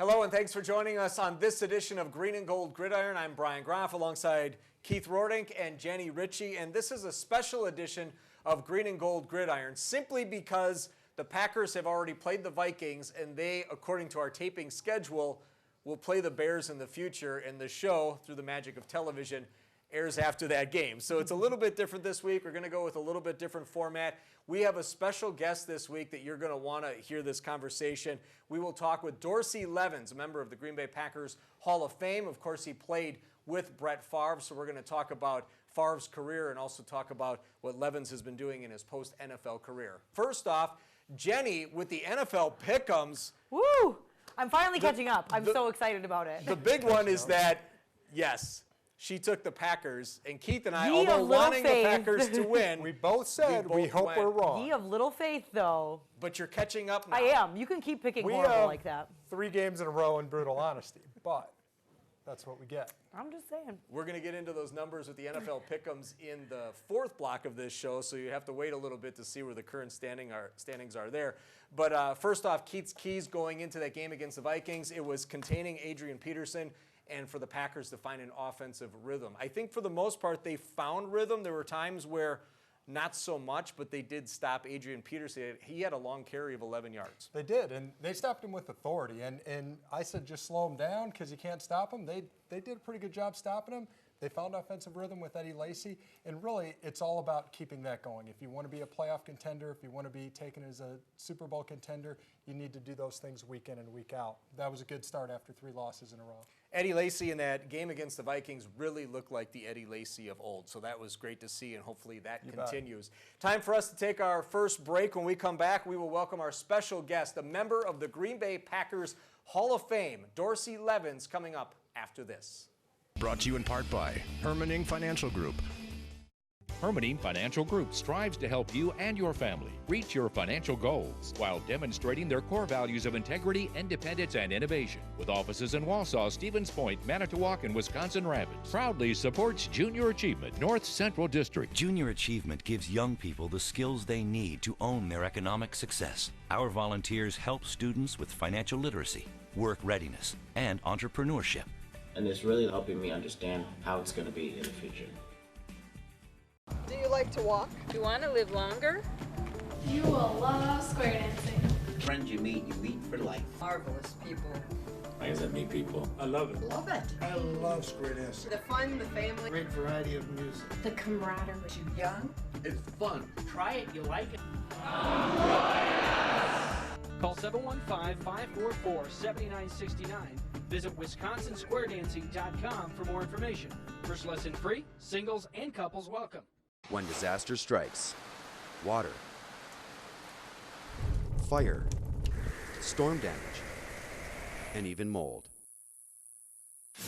Hello and thanks for joining us on this edition of Green and Gold Gridiron. I'm Brian Groff alongside Keith Roerdink and Jenny Ritchie, and this is a special edition of Green and Gold Gridiron simply because the Packers have already played the Vikings and they, according to our taping schedule, will play the Bears in the future, and the show, through the magic of television, airs after that game. So it's a little bit different this week. We're going to go with a little bit different format. We have a special guest this week that you're going to want to hear this conversation. We will talk with Dorsey Levens, a member of the Green Bay Packers Hall of Fame. Of course, he played with Brett Favre, so we're going to talk about Favre's career and also talk about what Levens has been doing in his post-NFL career. First off, Jenny, with the NFL pick'ems. Woo! I'm finally catching up. I'm so excited about it. The big one is that, yes, she took the Packers, and Keith and I, although wanting the Packers to win, we both said we hope we're wrong. Ye of little faith, though. But you're catching up now. I am. You can keep picking horrible like that. 3 games in a row in brutal honesty, but that's what we get. I'm just saying. We're going to get into those numbers with the NFL pick'ems in the fourth block of this show, so you have to wait a little bit to see where the current standings are there. But first off, Keith's keys going into that game against the Vikings, it was containing Adrian Peterson and for the Packers to find an offensive rhythm. I think for the most part they found rhythm. There were times where not so much, but they did stop Adrian Peterson. He had a long carry of 11 yards. They did, and they stopped him with authority. And I said just slow him down because you can't stop him. They did a pretty good job stopping him. They found offensive rhythm with Eddie Lacy, and really it's all about keeping that going. If you want to be a playoff contender, if you want to be taken as a Super Bowl contender, you need to do those things week in and week out. That was a good start after 3 losses in a row. Eddie Lacy in that game against the Vikings really looked like the Eddie Lacy of old, so that was great to see, and hopefully that continues. Time for us to take our first break. When we come back, we will welcome our special guest, a member of the Green Bay Packers Hall of Fame, Dorsey Levens, coming up after this. Brought to you in part by Hermanning Financial Group. Hermanning Financial Group strives to help you and your family reach your financial goals while demonstrating their core values of integrity, independence, and innovation. With offices in Wausau, Stevens Point, Manitowoc, and Wisconsin Rapids, proudly supports Junior Achievement, North Central District. Junior Achievement gives young people the skills they need to own their economic success. Our volunteers help students with financial literacy, work readiness, and entrepreneurship. And it's really helping me understand how it's going to be in the future. Do you like to walk? Do you want to live longer? You will love square dancing. Friends you meet for life. Marvelous people. I guess I meet people. I love it. Love it. I love square dancing. The fun, the family. Great variety of music. The camaraderie. Too young? It's fun. Try it, you'll like it. Call 715-544-7969. Visit WisconsinSquareDancing.com for more information. First lesson free, singles and couples welcome. When disaster strikes, water, fire, storm damage, and even mold,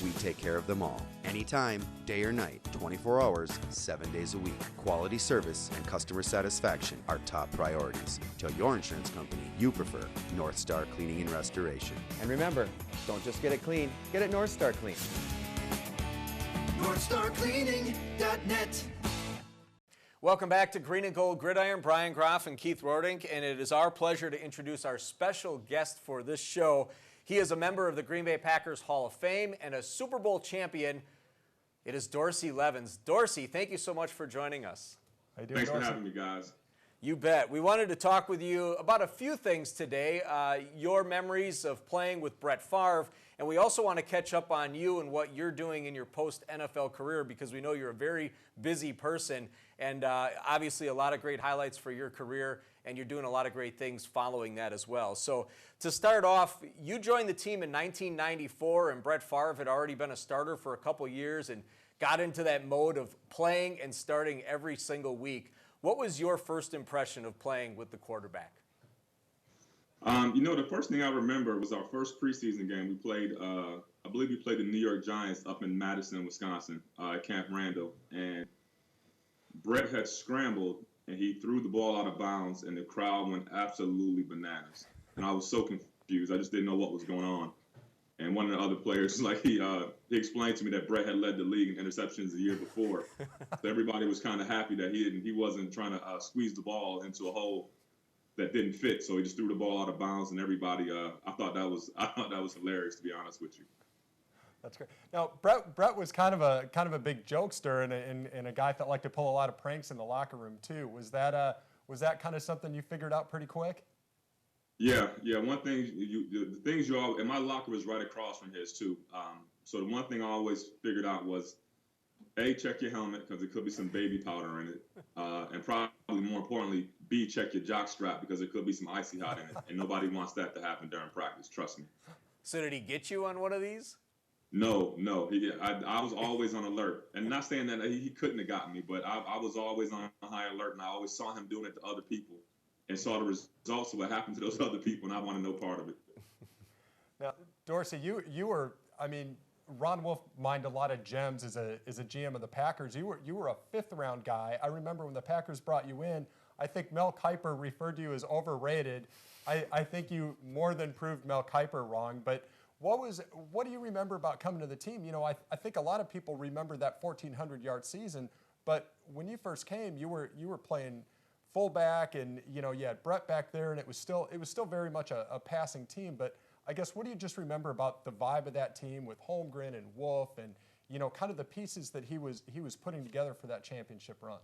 we take care of them all. Anytime, day or night, 24 hours, 7 days a week. Quality service and customer satisfaction are top priorities. Tell your insurance company you prefer North Star Cleaning and Restoration. And remember, don't just get it clean, get it North Star clean. NorthStarCleaning.net. Welcome back to Green and Gold Gridiron. Brian Groff and Keith Roerdink, and it is our pleasure to introduce our special guest for this show. He is a member of the Green Bay Packers Hall of Fame and a Super Bowl champion. It is Dorsey Levens. Dorsey, thank you so much for joining us. How you doing, Thanks Dorsey? for having me, guys. You bet. We wanted to talk with you about a few things today, your memories of playing with Brett Favre, and we also want to catch up on you and what you're doing in your post-NFL career because we know you're a very busy person and obviously a lot of great highlights for your career, and you're doing a lot of great things following that as well. So to start off, you joined the team in 1994, and Brett Favre had already been a starter for a couple years and got into that mode of playing and starting every single week. What was your first impression of playing with the quarterback? The first thing I remember was our first preseason game. We played, I believe we played the New York Giants up in Madison, Wisconsin, at Camp Randall. And Brett had scrambled, and he threw the ball out of bounds, and the crowd went absolutely bananas. And I was so confused. I just didn't know what was going on. And one of the other players, he explained to me that Brett had led the league in interceptions the year before. So everybody was kind of happy that he wasn't trying to squeeze the ball into a hole. that didn't fit. So he just threw the ball out of bounds, and everybody. I thought that was hilarious, to be honest with you. That's great. Now, Brett was kind of a big jokester and a guy that liked to pull a lot of pranks in the locker room too. Was that kind of something you figured out pretty quick? Yeah. One thing, the things you all, and my locker was right across from his too. So the one thing I always figured out was, A, check your helmet because there could be some baby powder in it, and probably more importantly, B, check your jock strap because there could be some icy hot in it, and nobody wants that to happen during practice. Trust me. So did he get you on one of these? No. I was always on alert, and not saying that he couldn't have gotten me, but I was always on high alert, and I always saw him doing it to other people, and saw the results of what happened to those other people, and I wanted no part of it. Now, Dorsey, you were, I mean, Ron Wolf mined a lot of gems as a GM of the Packers. You were a fifth-round guy. I remember when the Packers brought you in, I think Mel Kiper referred to you as overrated. I think you more than proved Mel Kiper wrong, but what do you remember about coming to the team? You know, I think a lot of people remember that 1,400-yard season, but when you first came, you were playing fullback, and you know you had Brett back there, and it was still very much a passing team. But I guess what do you just remember about the vibe of that team with Holmgren and Wolf, and you know kind of the pieces that he was putting together for that championship run?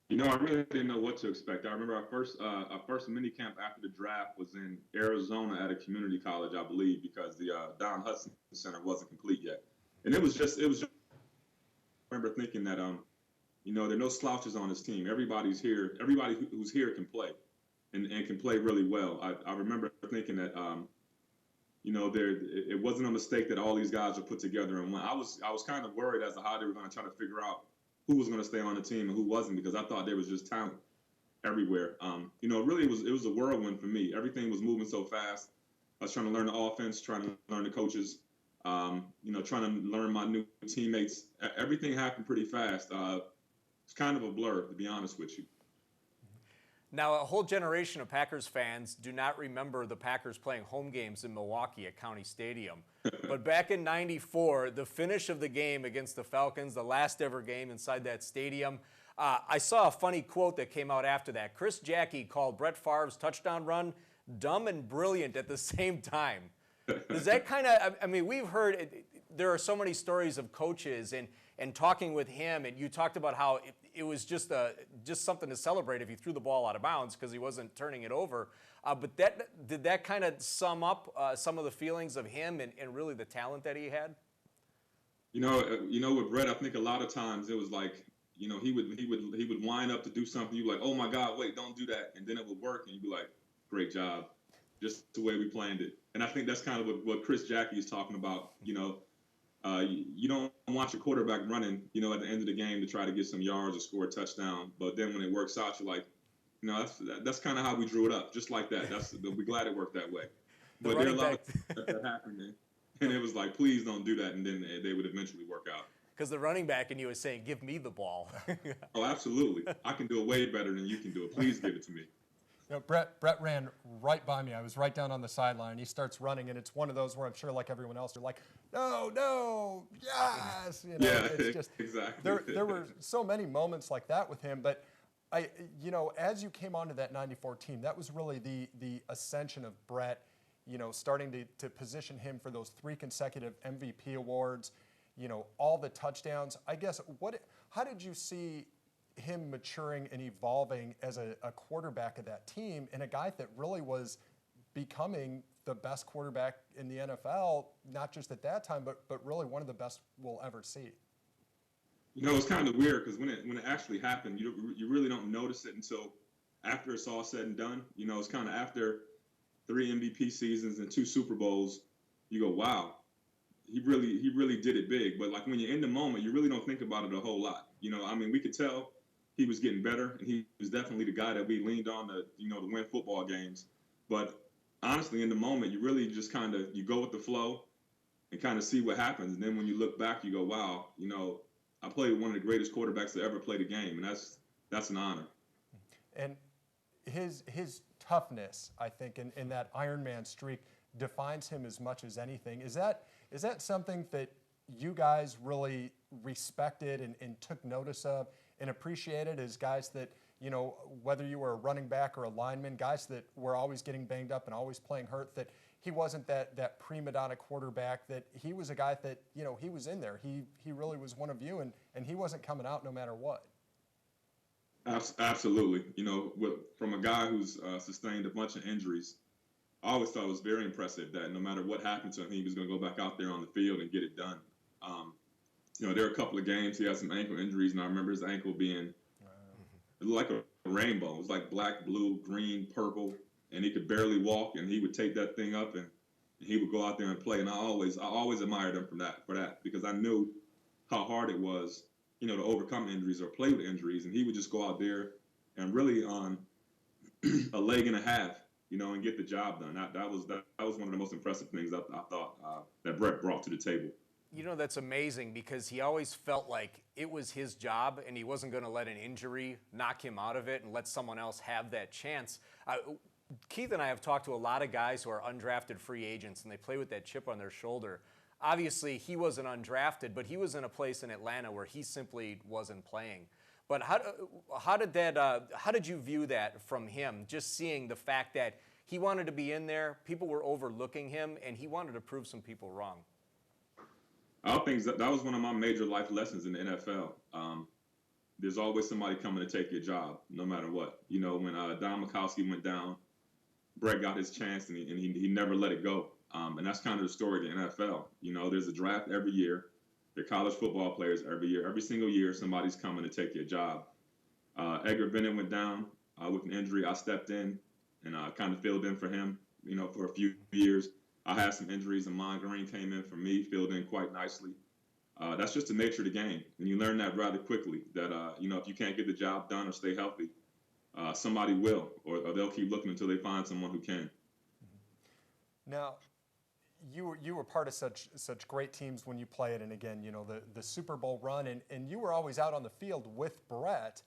You know, I really didn't know what to expect. I remember our first mini camp after the draft was in Arizona at a community college, I believe, because the Don Hudson Center wasn't complete yet. And it was just I remember thinking that, you know, there are no slouches on this team. Everybody's here. Everybody who's here can play and can play really well. I remember thinking that, you know, it wasn't a mistake that all these guys were put together in one. I was kind of worried as to how they were going to try to figure out who was going to stay on the team and who wasn't, because I thought there was just talent everywhere. You know, really it was a whirlwind for me. Everything was moving so fast. I was trying to learn the offense, trying to learn the coaches, you know, trying to learn my new teammates. Everything happened pretty fast. It's kind of a blur, to be honest with you. Now, a whole generation of Packers fans do not remember the Packers playing home games in Milwaukee at County Stadium. But back in '94, the finish of the game against the Falcons, the last ever game inside that stadium, I saw a funny quote that came out after that. Chris Jackie called Brett Favre's touchdown run dumb and brilliant at the same time. Does that kind of, I mean, we've heard, there are so many stories of coaches and talking with him, and you talked about how it was just something to celebrate if he threw the ball out of bounds because he wasn't turning it over. But did that kind of sum up some of the feelings of him and really the talent that he had? You know, with Brett, I think a lot of times it was like, you know, he would wind up to do something. You'd be like, oh my God, wait, don't do that, and then it would work, and you'd be like, great job, just the way we planned it. And I think that's kind of what Chris Jackie is talking about. You know, you don't want your quarterback running, you know, at the end of the game to try to get some yards or score a touchdown. But then when it works out, you're like, you know, that's kind of how we drew it up, just like that. We're glad it worked that way. But there are a lot of things that happened, and it was like, please don't do that, and then they would eventually work out. Because the running back in you is saying, give me the ball. Oh, absolutely. I can do it way better than you can do it. Please give it to me. You know, Brett ran right by me. I was right down on the sideline. He starts running, and it's one of those where I'm sure, like everyone else, you're like, no, yes. You know, yeah, it's just, exactly. There were so many moments like that with him. But you know, as you came onto that '94 team, that was really the ascension of Brett. You know, starting to position him for those 3 consecutive MVP awards. You know, all the touchdowns. I guess how did you see him maturing and evolving as a quarterback of that team, and a guy that really was becoming the best quarterback in the NFL, not just at that time, but really one of the best we'll ever see? You know, it's kind of weird because when it actually happened, you really don't notice it until after it's all said and done. You know, it's kind of after 3 MVP seasons and 2 Super Bowls, you go, wow, he really did it big. But like when you're in the moment, you really don't think about it a whole lot. You know, I mean, we could tell he was getting better, and he was definitely the guy that we leaned on to win football games. But honestly, in the moment, you really just you go with the flow and kind of see what happens. And then when you look back, you go, wow, you know, I played with one of the greatest quarterbacks that ever played a game, and that's an honor. And his toughness, I think, in that Iron Man streak defines him as much as anything. Is that something that you guys really respected and took notice of and appreciated as guys that, you know, whether you were a running back or a lineman, guys that were always getting banged up and always playing hurt, that he wasn't that prima donna quarterback, that he was a guy that, you know, he was in there. He really was one of you, and he wasn't coming out no matter what. Absolutely. You know, from a guy who's sustained a bunch of injuries, I always thought it was very impressive that no matter what happened to him, he was going to go back out there on the field and get it done. You know, there were a couple of games he had some ankle injuries, and I remember his ankle being like a rainbow. It was like black, blue, green, purple, and he could barely walk, and he would take that thing up and he would go out there and play. And I always admired him for that because I knew how hard it was, you know, to overcome injuries or play with injuries. And he would just go out there and really on a leg and a half, you know, and get the job done. That was one of the most impressive things I thought that Brett brought to the table. You know, that's amazing because he always felt like it was his job and he wasn't going to let an injury knock him out of it and let someone else have that chance. Keith and I have talked to a lot of guys who are undrafted free agents and they play with that chip on their shoulder. Obviously, he wasn't undrafted, but he was in a place in Atlanta where he simply wasn't playing. But how did you view that from him, just seeing the fact that he wanted to be in there, people were overlooking him, and he wanted to prove some people wrong? I think that was one of my major life lessons in the NFL. There's always somebody coming to take your job, no matter what. You know, when Don Majkowski went down, Brett got his chance, and he never let it go. And that's kind of the story of the NFL. You know, there's a draft every year. There are college football players every year. Every single year, somebody's coming to take your job. Edgar Bennett went down with an injury. I stepped in and kind of filled in for him, you know, for a few years. I had some injuries, and Mon Green came in for me, filled in quite nicely. That's just the nature of the game. And you learn that rather quickly, that, you know, if you can't get the job done or stay healthy, somebody will, or they'll keep looking until they find someone who can. Now, you were part of such great teams when you played, and again, you know, the Super Bowl run, and you were always out on the field with Brett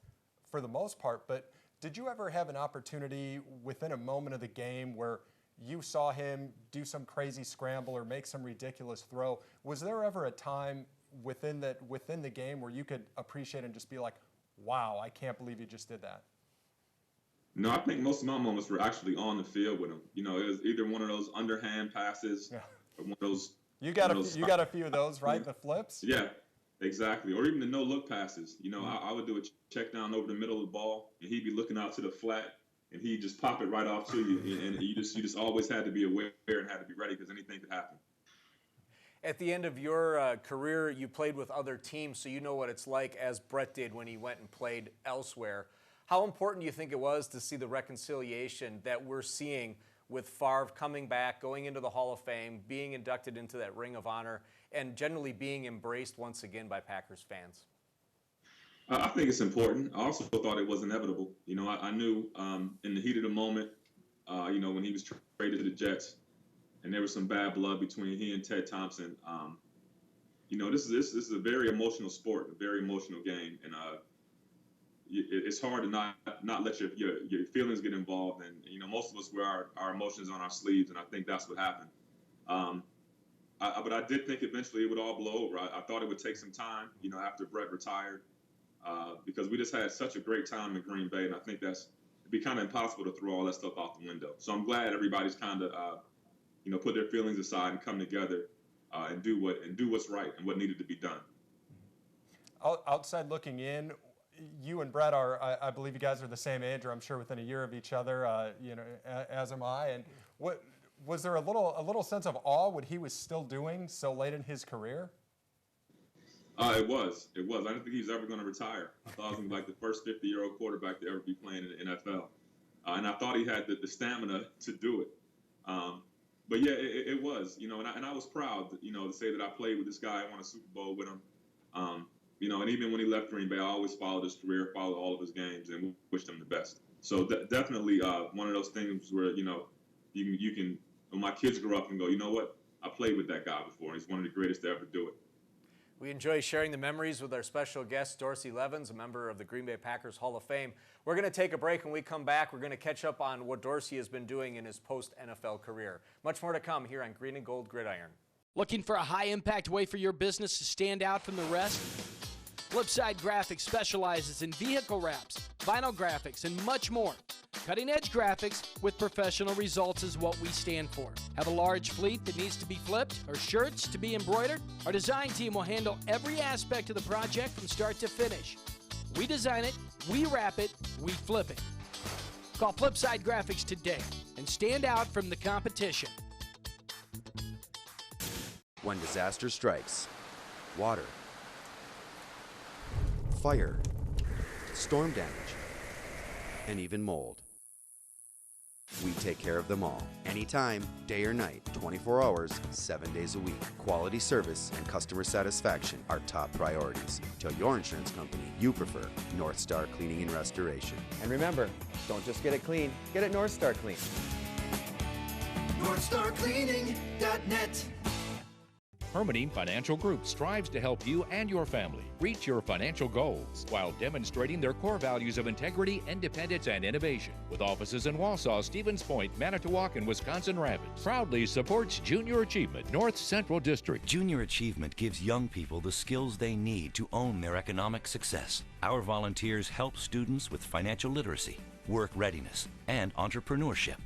for the most part, but did you ever have an opportunity within a moment of the game where you saw him do some crazy scramble or make some ridiculous throw? Was there ever a time within the game where you could appreciate and just be like, wow, I can't believe you just did that? No, I think most of my moments were actually on the field with him. You know, it was either one of those underhand passes or one of those. You got a few of those, right? The flips? Yeah, exactly. Or even the no-look passes. You know, I would do a check down over the middle of the ball, and he'd be looking out to the flat, and he'd just pop it right off to you. And you just always had to be aware and had to be ready because anything could happen. At the end of your career, you played with other teams, so you know what it's like, as Brett did when he went and played elsewhere. How important do you think it was to see the reconciliation that we're seeing with Favre coming back, going into the Hall of Fame, being inducted into that Ring of Honor, and generally being embraced once again by Packers fans? I think it's important. I also thought it was inevitable. You know, I knew in the heat of the moment, you know, when he was traded to the Jets, and there was some bad blood between he and Ted Thompson. You know, this is a very emotional sport, a very emotional game, and it's hard to not let your feelings get involved. And you know, most of us wear our emotions on our sleeves, and I think that's what happened. But I did think eventually it would all blow over. I thought it would take some time, you know, after Brett retired, because we just had such a great time in Green Bay, and I think it'd be kind of impossible to throw all that stuff out the window. So I'm glad everybody's kind of you know, put their feelings aside and come together and do what's right and what needed to be done. Outside looking in, you and Brett are, I believe you guys are the same age, or I'm sure within a year of each other, you know, as am I. And what was there a little sense of awe what he was still doing so late in his career? It was. I didn't think he was ever going to retire. I thought he was going to be like the first 50-year-old quarterback to ever be playing in the NFL. And I thought he had the stamina to do it. But yeah, it was, you know, and I was proud, you know, to say that I played with this guy, I won a Super Bowl with him. You know, and even when he left Green Bay, I always followed his career, followed all of his games, and wished him the best. So definitely one of those things where, you know, you can, when my kids grow up and go, you know what, I played with that guy before, and he's one of the greatest to ever do it. We enjoy sharing the memories with our special guest, Dorsey Levens, a member of the Green Bay Packers Hall of Fame. We're going to take a break. When we come back, we're going to catch up on what Dorsey has been doing in his post-NFL career. Much more to come here on Green and Gold Gridiron. Looking for a high-impact way for your business to stand out from the rest? Flipside Graphics specializes in vehicle wraps, vinyl graphics, and much more. Cutting-edge graphics with professional results is what we stand for. Have a large fleet that needs to be flipped or shirts to be embroidered? Our design team will handle every aspect of the project from start to finish. We design it, we wrap it, we flip it. Call Flipside Graphics today and stand out from the competition. When disaster strikes, water, fire, storm damage, and even mold, we take care of them all. Anytime, day or night, 24 hours, 7 days a week. Quality service and customer satisfaction are top priorities. Tell your insurance company you prefer North Star Cleaning and Restoration. And remember, don't just get it clean, get it North Star Clean. NorthstarCleaning.net. Hermiting Financial Group strives to help you and your family reach your financial goals while demonstrating their core values of integrity, independence, and innovation. With offices in Wausau, Stevens Point, Manitowoc, and Wisconsin Rapids, proudly supports Junior Achievement North Central District. Junior Achievement gives young people the skills they need to own their economic success. Our volunteers help students with financial literacy, work readiness, and entrepreneurship.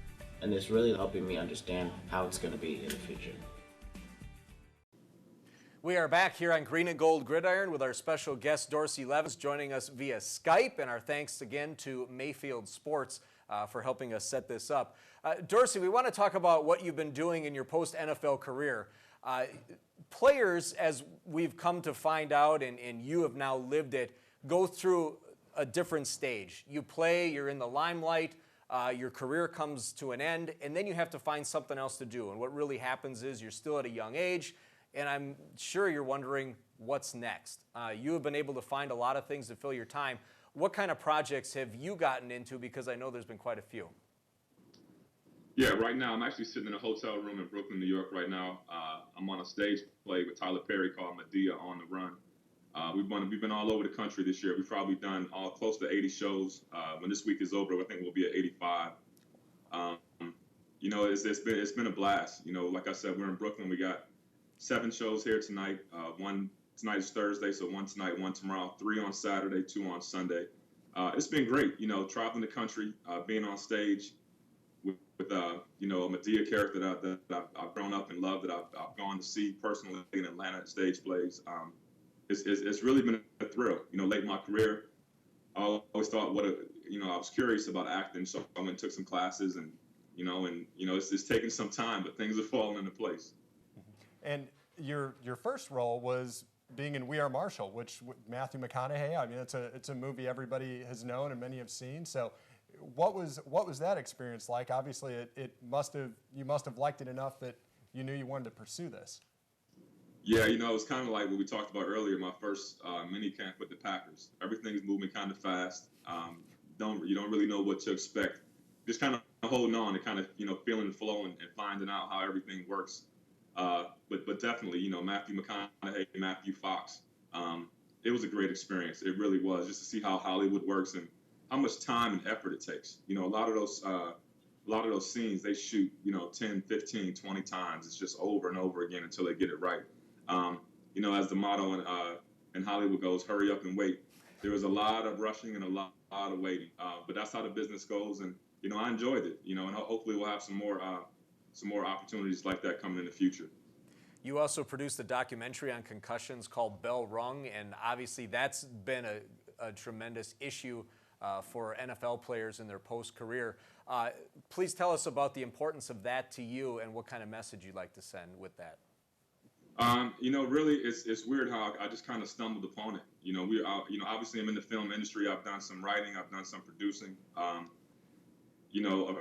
And it's really helping me understand how it's going to be in the future. We are back here on Green and Gold Gridiron with our special guest, Dorsey Levens, joining us via Skype. And our thanks again to Mayfield Sports for helping us set this up. Dorsey, we want to talk about what you've been doing in your post-NFL career. Players, as we've come to find out, and you have now lived it, go through a different stage. You play, you're in the limelight, your career comes to an end, and then you have to find something else to do. And what really happens is you're still at a young age, and I'm sure you're wondering what's next. You have been able to find a lot of things to fill your time. What kind of projects have you gotten into? Because I know there's been quite a few. Yeah, right now I'm actually sitting in a hotel room in Brooklyn, New York right now. I'm on a stage play with Tyler Perry called Medea on the Run. We've been all over the country this year. We've probably done close to 80 shows. When this week is over, I think we'll be at 85. It's been a blast. Like I said, we're in Brooklyn. We got 7 shows here tonight. One tonight is Thursday, so 1 tonight, 1 tomorrow, 3 on Saturday, 2 on Sunday. It's been great, traveling the country, being on stage with a Medea character that I've grown up and loved, that I've gone to see personally in Atlanta at stage plays. It's really been a thrill. Late in my career, I always thought I was curious about acting, so I went and took some classes, and it's taken some time, but things are falling into place. And your first role was being in We Are Marshall, which Matthew McConaughey. I mean, it's a movie everybody has known and many have seen. So, what was that experience like? Obviously, you must have liked it enough that you knew you wanted to pursue this. Yeah, it was kind of like what we talked about earlier. My first mini camp with the Packers. Everything's moving kind of fast. You don't really know what to expect. Just kind of holding on and kind of feeling the flow and finding out how everything works. But definitely, Matthew McConaughey, Matthew Fox, it was a great experience. It really was, just to see how Hollywood works and how much time and effort it takes. A lot of those scenes they shoot, 10, 15, 20 times. It's just over and over again until they get it right. As the motto in Hollywood goes, hurry up and wait. There was a lot of rushing and a lot of waiting. But that's how the business goes. And, I enjoyed it, and hopefully we'll have some more opportunities like that coming in the future. You also produced a documentary on concussions called Bell Rung, and obviously that's been a tremendous issue for NFL players in their post-career. Please tell us about the importance of that to you and what kind of message you'd like to send with that. Really, it's weird how I just kind of stumbled upon it. Obviously I'm in the film industry. I've done some writing. I've done some producing. A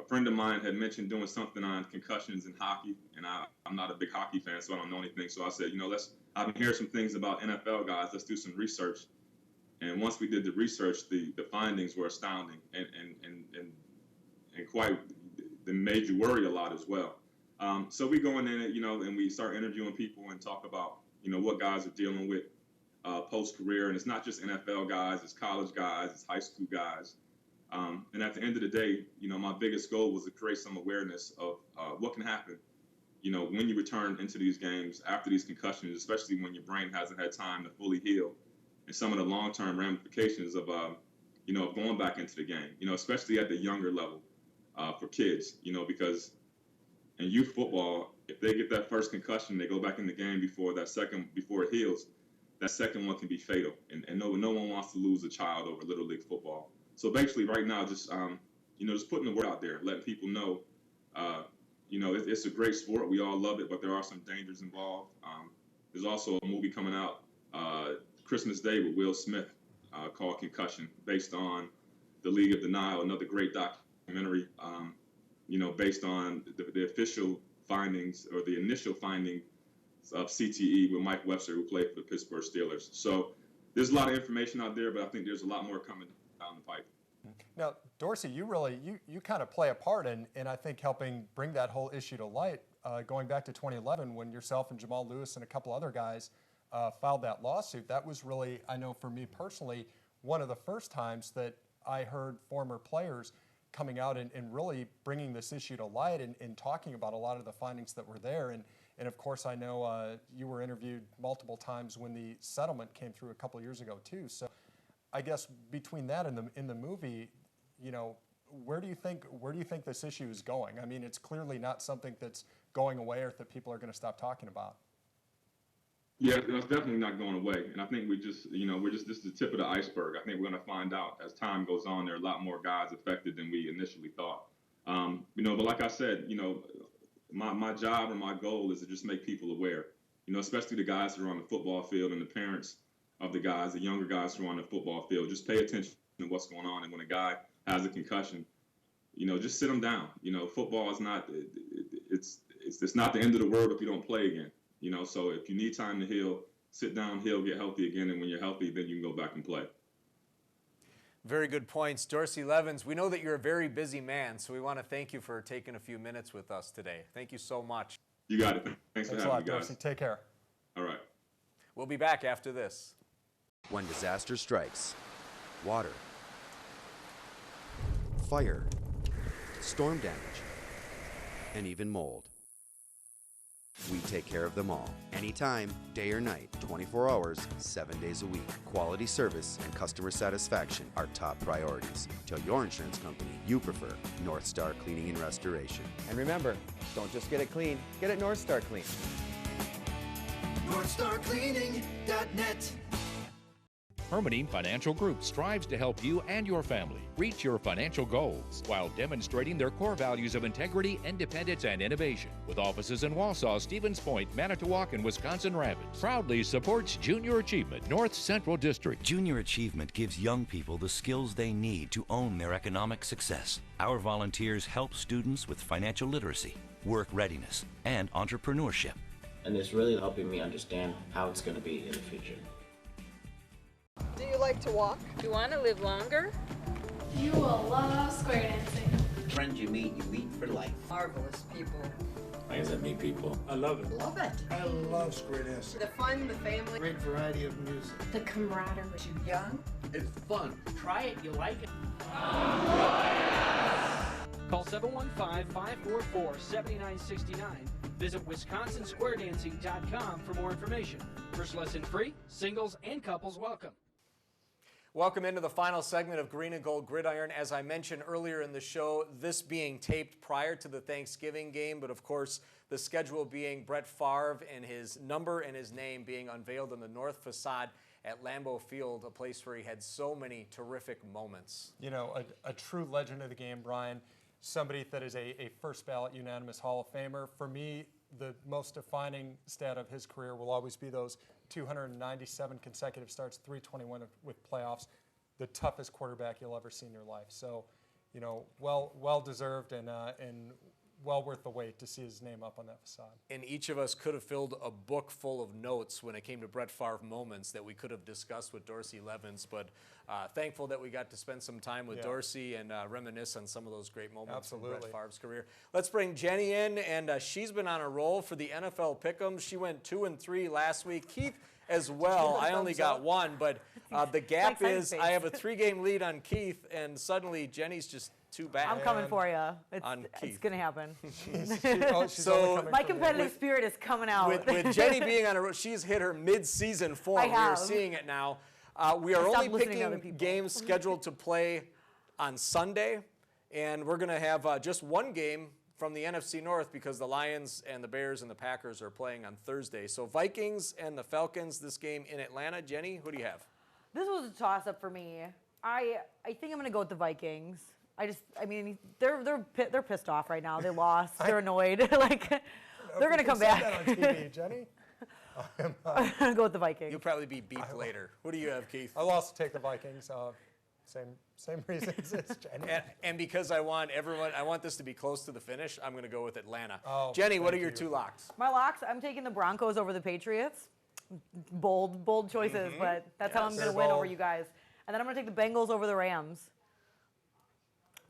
friend of mine had mentioned doing something on concussions in hockey, and I'm not a big hockey fan, so I don't know anything. So I said, I've been hearing some things about NFL guys. Let's do some research. And once we did the research, the findings were astounding and quite, they made you worry a lot as well. So we go in there, and we start interviewing people and talk about, what guys are dealing with post-career. And it's not just NFL guys, it's college guys, it's high school guys. And at the end of the day, my biggest goal was to create some awareness of what can happen, when you return into these games after these concussions, especially when your brain hasn't had time to fully heal, and some of the long-term ramifications of of going back into the game, especially at the younger level for kids, because in youth football, if they get that first concussion, they go back in the game before it heals, that second one can be fatal. And no one wants to lose a child over Little League football. So basically right now, just putting the word out there, letting people know, it's a great sport. We all love it, but there are some dangers involved. There's also a movie coming out Christmas Day with Will Smith called Concussion, based on the League of Denial, another great documentary, based on the official findings or the initial findings of CTE with Mike Webster, who played for the Pittsburgh Steelers. So there's a lot of information out there, but I think there's a lot more coming down the pipe. Now, Dorsey, you kind of play a part in I think helping bring that whole issue to light, going back to 2011 when yourself and Jamal Lewis and a couple other guys filed that lawsuit. That was really, I know for me personally, one of the first times that I heard former players coming out and really bringing this issue to light and talking about a lot of the findings that were there. And of course, I know you were interviewed multiple times when the settlement came through a couple years ago too. So I guess between that and in the movie, where do you think this issue is going? I mean, it's clearly not something that's going away or that people are going to stop talking about. Yeah, that's definitely not going away. And I think this is the tip of the iceberg. I think we're going to find out as time goes on, there are a lot more guys affected than we initially thought. But like I said, my job or my goal is to just make people aware, especially the guys that are on the football field and the parents of the guys, the younger guys who are on the football field. Just pay attention to what's going on. And when a guy has a concussion, just sit them down. Football is not, it's not the end of the world if you don't play again. So if you need time to heal, sit down, heal, get healthy again. And when you're healthy, then you can go back and play. Very good points. Dorsey Levens, we know that you're a very busy man, so we want to thank you for taking a few minutes with us today. Thank you so much. You got it. Thanks for having me, guys. Dorsey. Take care. All right. We'll be back after this. When disaster strikes, water, fire, storm damage, and even mold, we take care of them all. Anytime, day or night, 24 hours, 7 days a week. Quality service and customer satisfaction are top priorities. Tell your insurance company you prefer North Star Cleaning and Restoration. And remember, don't just get it clean, get it North Star clean. NorthstarCleaning.net. Hermiting Financial Group strives to help you and your family reach your financial goals while demonstrating their core values of integrity, independence, and innovation. With offices in Wausau, Stevens Point, Manitowoc, and Wisconsin Rapids, proudly supports Junior Achievement, North Central District. Junior Achievement gives young people the skills they need to own their economic success. Our volunteers help students with financial literacy, work readiness, and entrepreneurship. And it's really helping me understand how it's going to be in the future. Do you like to walk? You want to live longer? You will love square dancing. Friends you meet for life. Marvelous people. Like I said, meet people. I love it. Love it. I love square dancing. The fun, the family. Great variety of music. The camaraderie. Too young? It's fun. Try it, you'll like it. Call 715-544-7969. Visit WisconsinSquareDancing.com for more information. First lesson free, singles and couples welcome. Welcome into the final segment of Green and Gold Gridiron. As I mentioned earlier in the show, this being taped prior to the Thanksgiving game, but of course the schedule being Brett Favre and his number and his name being unveiled on the north facade at Lambeau Field, a place where he had so many terrific moments. A true legend of the game, Brian. Somebody that is a first ballot unanimous Hall of Famer. For me, the most defining stat of his career will always be those 297 consecutive starts, 321 with playoffs, the toughest quarterback you'll ever see in your life. So, well deserved and well worth the wait to see his name up on that facade. And each of us could have filled a book full of notes when it came to Brett Favre moments that we could have discussed with Dorsey Levens, but thankful that we got to spend some time with Dorsey and reminisce on some of those great moments in Brett Favre's career. Let's bring Jenny in, and she's been on a roll for the NFL Pick'em. She went 2-3 last week. Keith as well. I only got one, but the gap is I have a 3-game lead on Keith, and suddenly Jenny's just too bad. I'm coming for you. It's going to happen. So my competitive spirit is coming out. With Jenny being on a roll, she's hit her mid-season form. We are seeing it now. We are Stop only listening to other picking people. games scheduled to play on Sunday, and we're going to have just one game from the NFC North because the Lions and the Bears and the Packers are playing on Thursday. So Vikings and the Falcons, this game in Atlanta. Jenny, who do you have? This was a toss-up for me. I think I'm going to go with the Vikings. I mean, they're pissed off right now. They lost. They're annoyed. Like, they're going to come back. That on TV, Jenny. I'm going to go with the Vikings. You'll probably be beeped later. What do you have, Keith? I'll also take the Vikings. Same reasons as Jenny. And because I want this to be close to the finish, I'm going to go with Atlanta. Oh, Jenny, what are thank your you. 2 locks? My locks, I'm taking the Broncos over the Patriots. Bold choices, but that's how I'm going to win over you guys. And then I'm going to take the Bengals over the Rams.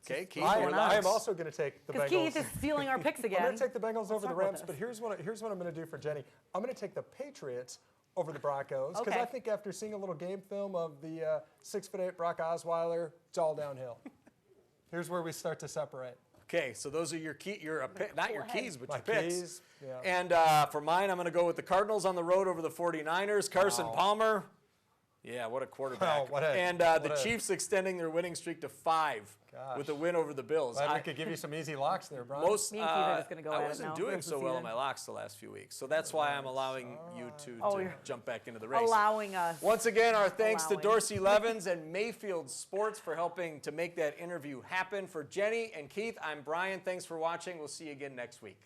Okay, Keith, I your am locks? also going to take the Bengals. Because Keith is stealing our picks again. I'm going to take the Bengals over the talk about Rams, this. but here's what I'm going to do for Jenny. I'm going to take the Patriots over the Broncos because Okay. I think after seeing a little game film of the 6'8" Brock Osweiler, it's all downhill. Here's where we start to separate. Okay, so those are your not your keys, but My your picks. keys, yeah. And for mine, I'm going to go with the Cardinals on the road over the 49ers. Carson Wow. Palmer. Yeah, what a quarterback. Wow, and the Chiefs extending their winning streak to 5 with a win over the Bills. Glad we could give you some easy locks there, Brian. Me and Keith are just gonna go I at it wasn't now. doing Rest of so the well in season. my locks the last few weeks. So that's why I'm allowing you to you're jump back into the race. Allowing us. Once again, our thanks to Allowing. Dorsey Levens and Mayfield Sports for helping to make that interview happen. For Jenny and Keith, I'm Brian. Thanks for watching. We'll see you again next week.